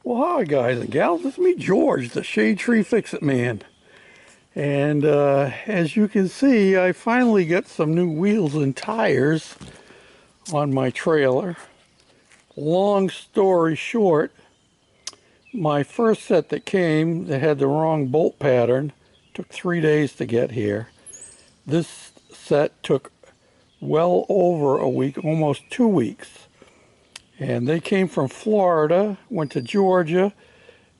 Well, hi guys and gals, it's me George, the Shade Tree Fix-It Man. And as you can see, I finally got some new wheels and tires on my trailer. Long story short, my first set that came that had the wrong bolt pattern took 3 days to get here. This set took well over a week, almost 2 weeks. And they came from Florida, went to Georgia,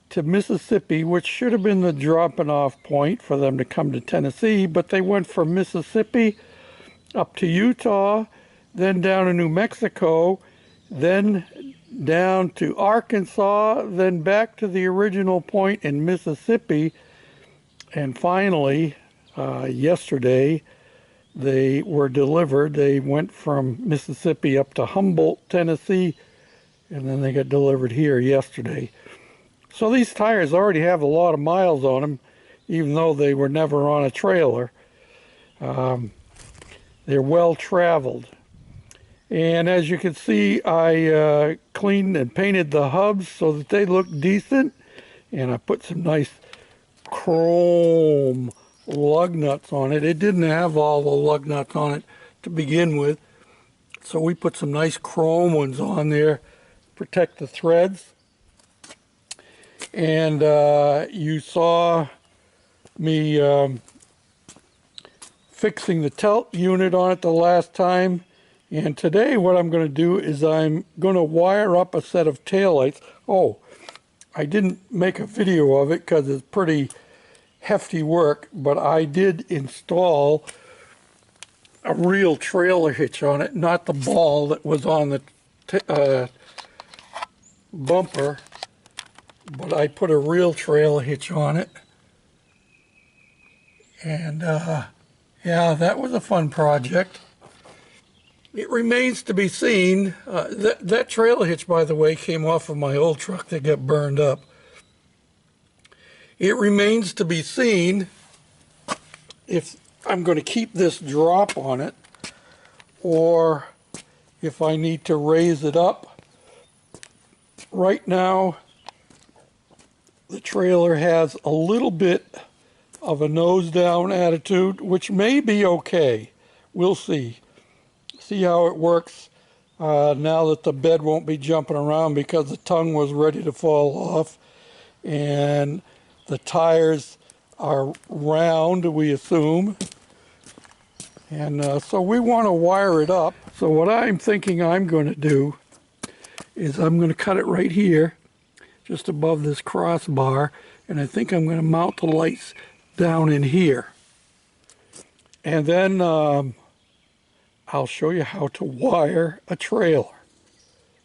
to Mississippi, which should have been the dropping off point for them to come to Tennessee, but they went from Mississippi up to Utah, then down to New Mexico, then down to Arkansas, then back to the original point in Mississippi, and finally, yesterday, they were delivered. They went from Mississippi up to Humboldt, Tennessee, and then they got delivered here yesterday. So these tires already have a lot of miles on them, even though they were never on a trailer. They're well traveled. And as you can see, I cleaned and painted the hubs so that they look decent. And I put some nice chrome lug nuts on it. It didn't have all the lug nuts on it to begin with. So we put some nice chrome ones on there, protect the threads. And you saw me fixing the tilt unit on it the last time. And today what I'm going to do is I'm going to wire up a set of taillights. Oh, I didn't make a video of it because it's pretty hefty work, but I did install a real trailer hitch on it, not the ball that was on the bumper. But I put a real trailer hitch on it. And yeah, that was a fun project. It remains to be seen. That trailer hitch, by the way, came off of my old truck that got burned up. It remains to be seen if I'm going to keep this drop on it or if I need to raise it up. Right now, the trailer has a little bit of a nose down attitude, which may be okay. We'll see. See how it works now that the bed won't be jumping around because the tongue was ready to fall off. And the tires are round, we assume. And so we want to wire it up. So what I'm thinking I'm going to do is I'm going to cut it right here, just above this crossbar, and I think I'm going to mount the lights down in here. And then I'll show you how to wire a trailer.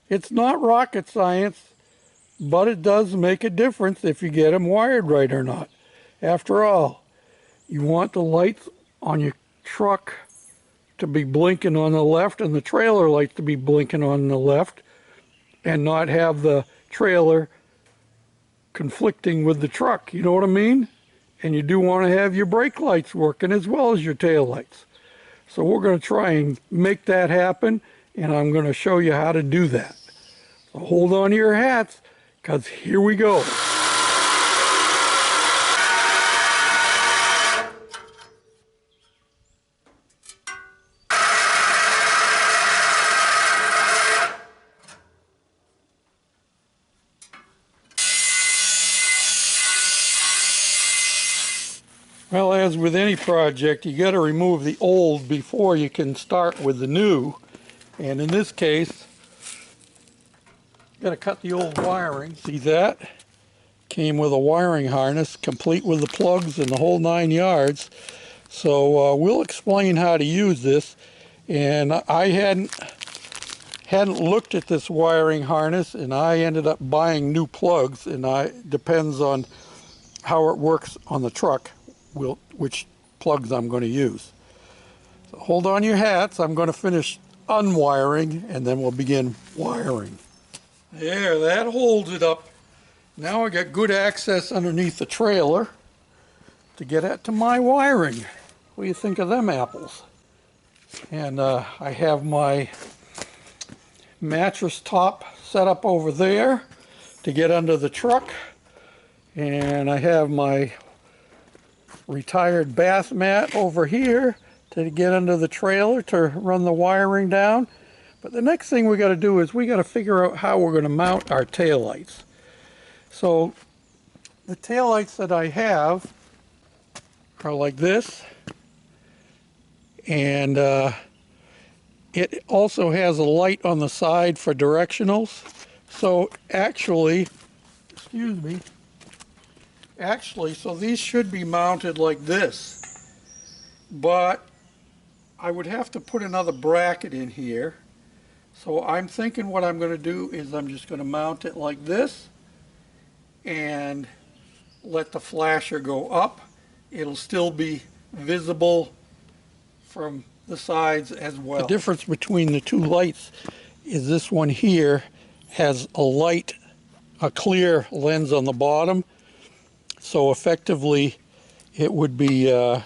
It's not rocket science, but it does make a difference if you get them wired right or not. After all, you want the lights on your truck to be blinking on the left and the trailer lights to be blinking on the left, and not have the trailer conflicting with the truck, you know what I mean? And you do want to have your brake lights working as well as your tail lights. So we're going to try and make that happen, and I'm going to show you how to do that. So hold on to your hats, because here we go. Well, as with any project, you got to remove the old before you can start with the new. And in this case, got to cut the old wiring. See that? Came with a wiring harness, complete with the plugs and the whole 9 yards. So we'll explain how to use this. And I hadn't looked at this wiring harness, and I ended up buying new plugs. And depends on how it works on the truck, which plugs I'm going to use. So hold on your hats. I'm going to finish unwiring and then we'll begin wiring. There, that holds it up. Now I got good access underneath the trailer to get at to my wiring. What do you think of them apples? And I have my mattress top set up over there. to get under the truck, and I have my retired bath mat over here to get under the trailer to run the wiring down. But the next thing we got to do is we got to figure out how we're going to mount our taillights. So the taillights that I have are like this, and it also has a light on the side for directionals. So actually, excuse me, so these should be mounted like this, but I would have to put another bracket in here. So I'm thinking what I'm going to do is I'm just going to mount it like this and let the flasher go up. It'll still be visible from the sides as well. The difference between the two lights is this one here has a clear lens on the bottom, so effectively it would be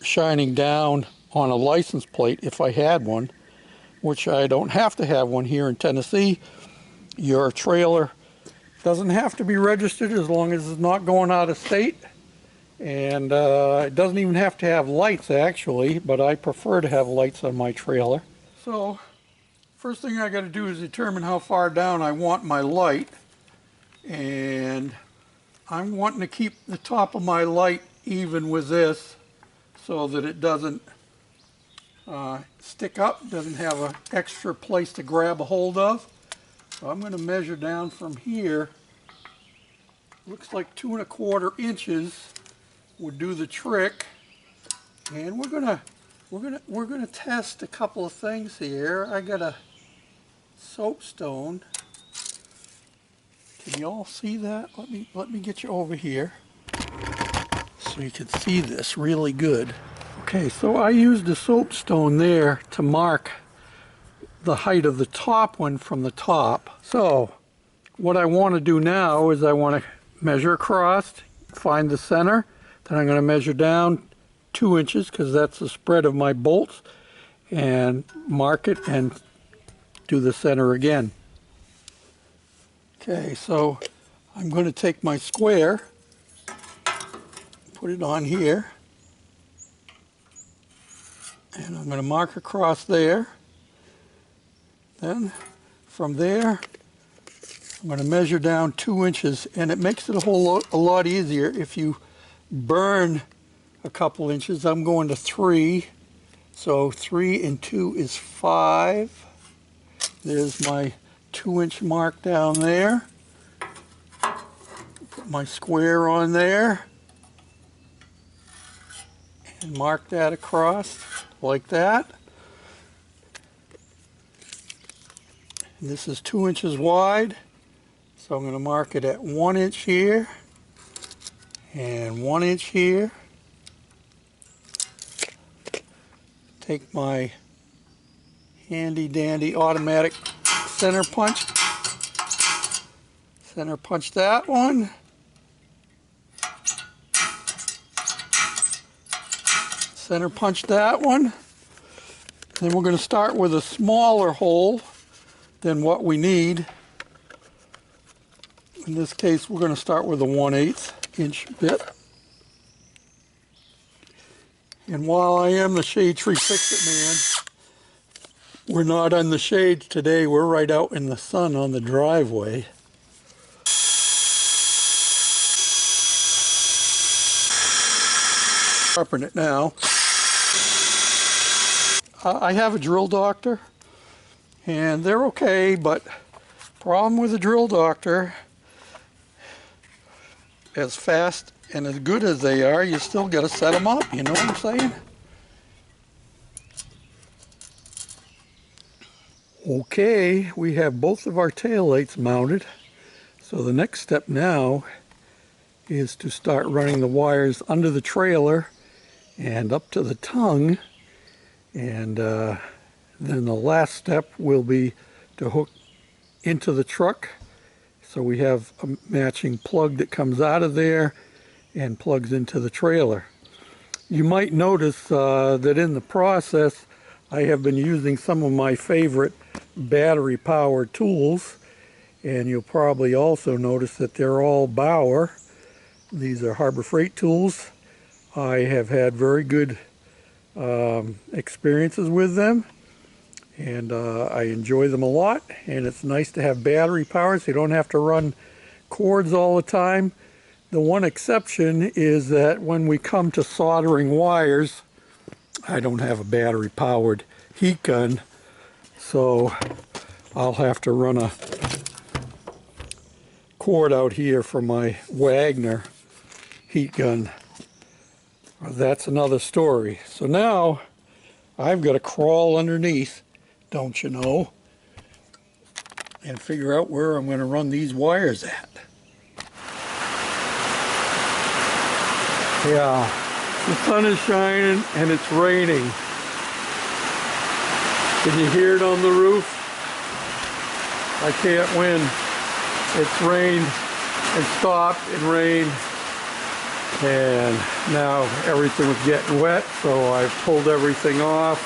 shining down on a license plate if I had one, which I don't have to have one here in Tennessee. Your trailer doesn't have to be registered as long as it's not going out of state, and it doesn't even have to have lights actually, but I prefer to have lights on my trailer. So first thing I got to do is determine how far down I want my light, and I'm wanting to keep the top of my light even with this so that it doesn't stick up, doesn't have an extra place to grab a hold of. So I'm going to measure down from here. Looks like 2 1/4 inches would do the trick, and we're gonna test a couple of things here. I got a soapstone. Can you all see that? Let me get you over here so you can see this really good. Okay, so I used a soapstone there to mark the height of the top one from the top. So what I want to do now is I want to measure across, find the center, then I'm going to measure down 2 inches because that's the spread of my bolts, and mark it and do the center again. Okay, so I'm going to take my square, put it on here, and I'm going to mark across there. Then from there I'm going to measure down 2 inches, and it makes it a lot easier if you burn a couple inches. I'm going to 3, so 3 and 2 is 5. There's my 2-inch mark down there. Put my square on there and mark that across like that. And this is 2 inches wide, so I'm going to mark it at 1 inch here and 1 inch here. Take my handy dandy automatic center punch that one, center punch that one. Then we're going to start with a smaller hole than what we need. In this case we're going to start with a 1/8 inch bit. And while I am the Shade Tree Fix-It Man, we're not in the shade today, we're right out in the sun on the driveway. Sharpen it now. I have a drill doctor, and they're okay, but problem with a drill doctor, as fast and as good as they are, you still got to set them up, you know what I'm saying? Okay, we have both of our taillights mounted, so the next step now is to start running the wires under the trailer and up to the tongue, and then the last step will be to hook into the truck, so we have a matching plug that comes out of there and plugs into the trailer. You might notice that in the process I have been using some of my favorite battery powered tools, And you'll probably also notice that they're all Bauer. These are Harbor Freight tools. I have had very good experiences with them, and I enjoy them a lot. And it's nice to have battery power so you don't have to run cords all the time. The one exception is that when we come to soldering wires, I don't have a battery powered heat gun, so I'll have to run a cord out here for my Wagner heat gun. That's another story. So now I've got to crawl underneath, don't you know, and figure out where I'm going to run these wires at. Yeah, the sun is shining and it's raining. Can you hear it on the roof? I can't win. It's rained and stopped and rained, and now everything was getting wet, so I've pulled everything off.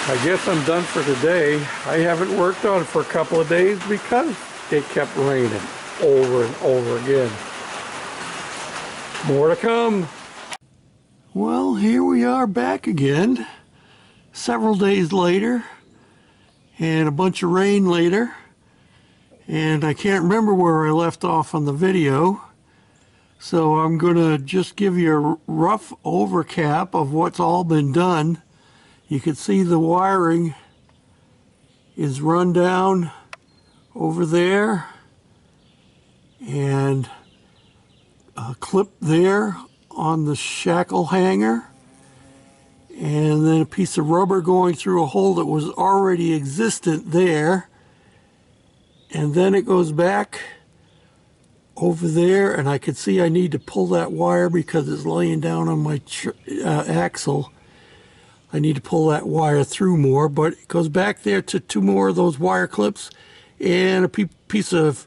I guess I'm done for today. I haven't worked on it for a couple of days because it kept raining over and over again. More to come. Well, here we are back again, several days later, and a bunch of rain later. And I can't remember where I left off on the video, so I'm going to just give you a rough overcap of what's all been done. You can see the wiring is run down over there, and a clip there on the shackle hanger, and then a piece of rubber going through a hole that was already existent there, and then it goes back over there, and I can see I need to pull that wire because it's laying down on my axle. I need to pull that wire through more, but it goes back there to two more of those wire clips and a piece of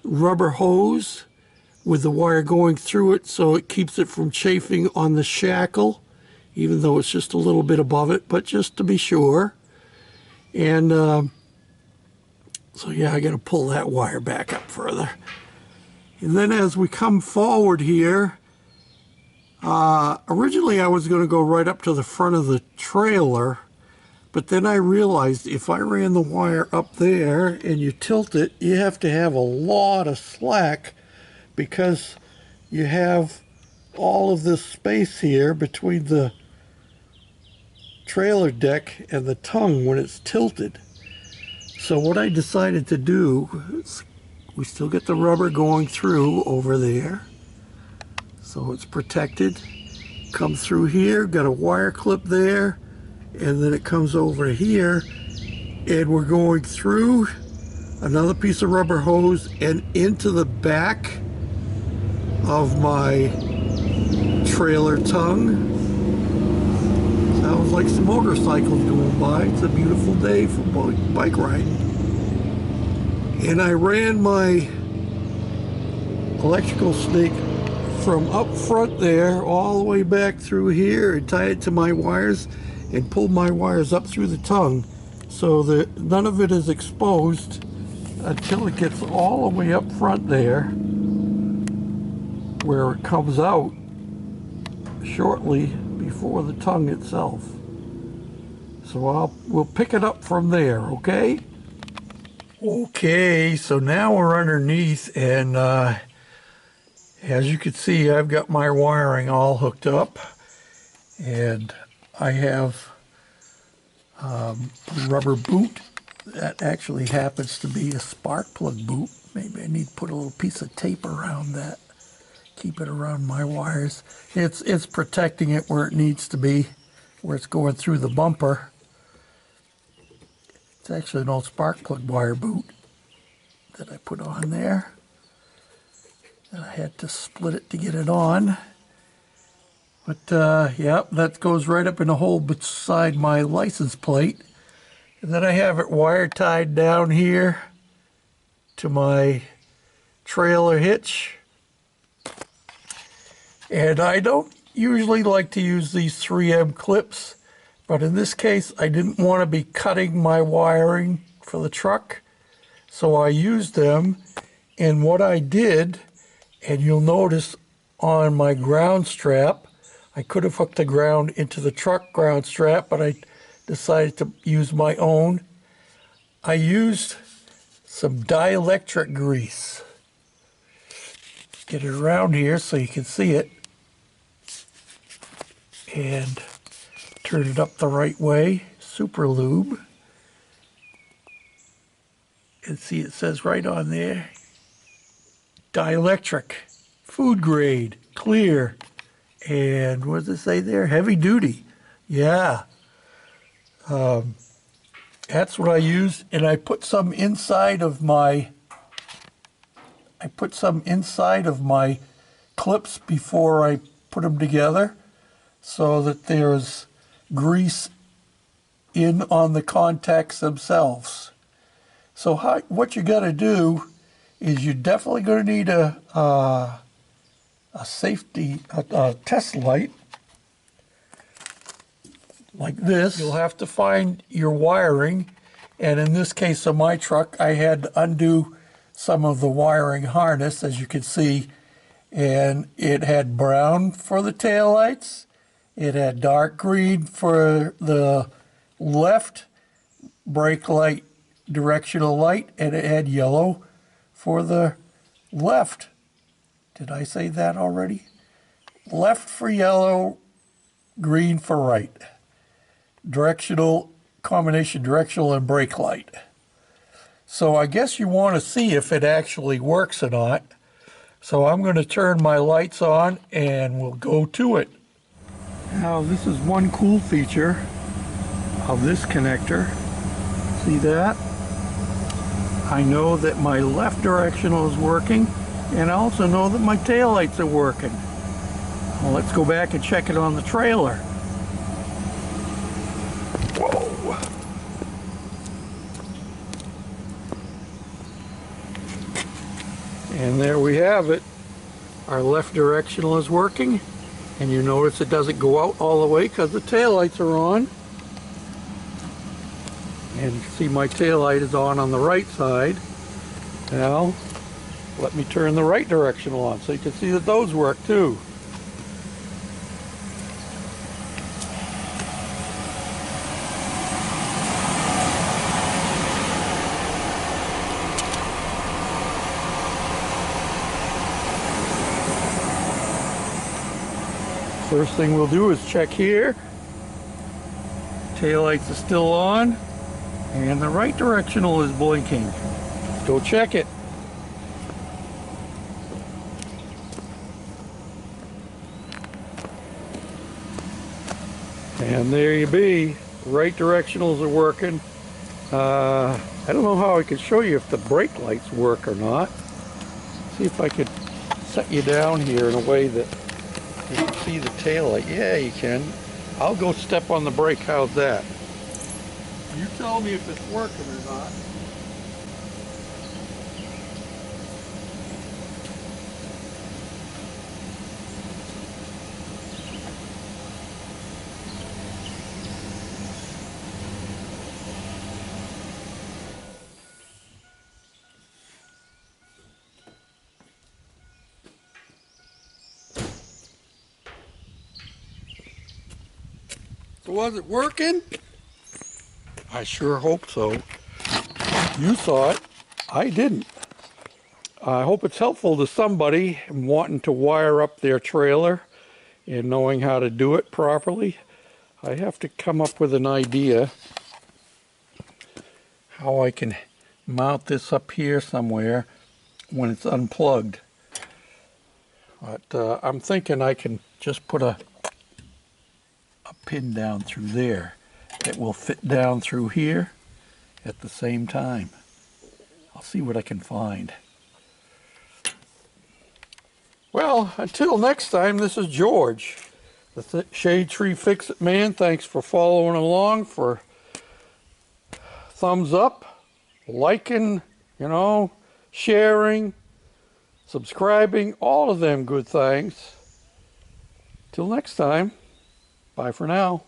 rubber hose with the wire going through it so it keeps it from chafing on the shackle, even though it's just a little bit above it, but just to be sure. And so yeah, I got to pull that wire back up further. And then as we come forward here, originally I was going to go right up to the front of the trailer, but then I realized if I ran the wire up there and you tilt it, you have to have a lot of slack because you have all of this space here between the trailer deck and the tongue when it's tilted. So what I decided to do is, we still get the rubber going through over there, so it's protected. Come through here, got a wire clip there, and then it comes over here, and we're going through another piece of rubber hose and into the back of my trailer tongue. Sounds like some motorcycles going by. It's a beautiful day for bike riding. And I ran my electrical snake from up front there all the way back through here and tied it to my wires and pulled my wires up through the tongue so that none of it is exposed until it gets all the way up front there, where it comes out shortly before the tongue itself. So we'll pick it up from there, okay? Okay, so now we're underneath, and as you can see, I've got my wiring all hooked up, and I have a rubber boot that actually happens to be a spark plug boot. Maybe I need to put a little piece of tape around that, keep it around my wires. It's protecting it where it needs to be, where it's going through the bumper. It's actually an old spark plug wire boot that I put on there, and I had to split it to get it on. But yeah, that goes right up in the hole beside my license plate. And then I have it wire tied down here to my trailer hitch. And I don't usually like to use these 3M clips, but in this case I didn't want to be cutting my wiring for the truck. So I used them, and what I did, and you'll notice on my ground strap, I could have hooked the ground into the truck ground strap, but I decided to use my own. I used some dielectric grease. Get it around here so you can see it. And turn it up the right way. Super lube. And see, it says right on there, dielectric, food grade, clear, and what does it say there? Heavy duty. Yeah. That's what I used, and I put some inside of my clips before I put them together so that there's grease in on the contacts themselves. So what you got to do is you're definitely going to need a safety test light like this. You'll have to find your wiring, and in this case of my truck, I had to undo some of the wiring harness, as you can see, and it had brown for the taillights, it had dark green for the left brake light directional light, and it had yellow for the left. Did I say that already? Left for yellow, green for right. Directional, combination directional and brake light. So I guess you want to see if it actually works or not. So I'm going to turn my lights on and we'll go to it. Now this is one cool feature of this connector. See that? I know that my left directional is working, and I also know that my taillights are working. Well, let's go back and check it on the trailer. Whoa. And there we have it. Our left directional is working, and you notice it doesn't go out all the way because the taillights are on. And you can see my taillight is on the right side. Now, let me turn the right directional on so you can see that those work too. First thing we'll do is check here. Taillights are still on, and the right directional is blinking. Let's go check it. And there you be. Right directionals are working. I don't know how I can show you if the brake lights work or not. See if I could set you down here in a way that you can see the tail light. Yeah, you can. I'll go step on the brake. How's that? You tell me if it's working or not. So was it working? I sure hope so. You saw it. I didn't. I hope it's helpful to somebody wanting to wire up their trailer and knowing how to do it properly. I have to come up with an idea how I can mount this up here somewhere when it's unplugged. But I'm thinking I can just put a pin down through there that will fit down through here at the same time. I'll see what I can find. Well, until next time, this is George, the Shade Tree Fix-It Man. Thanks for following along, for thumbs up, liking, sharing, subscribing, all of them good things. Till next time. Bye for now.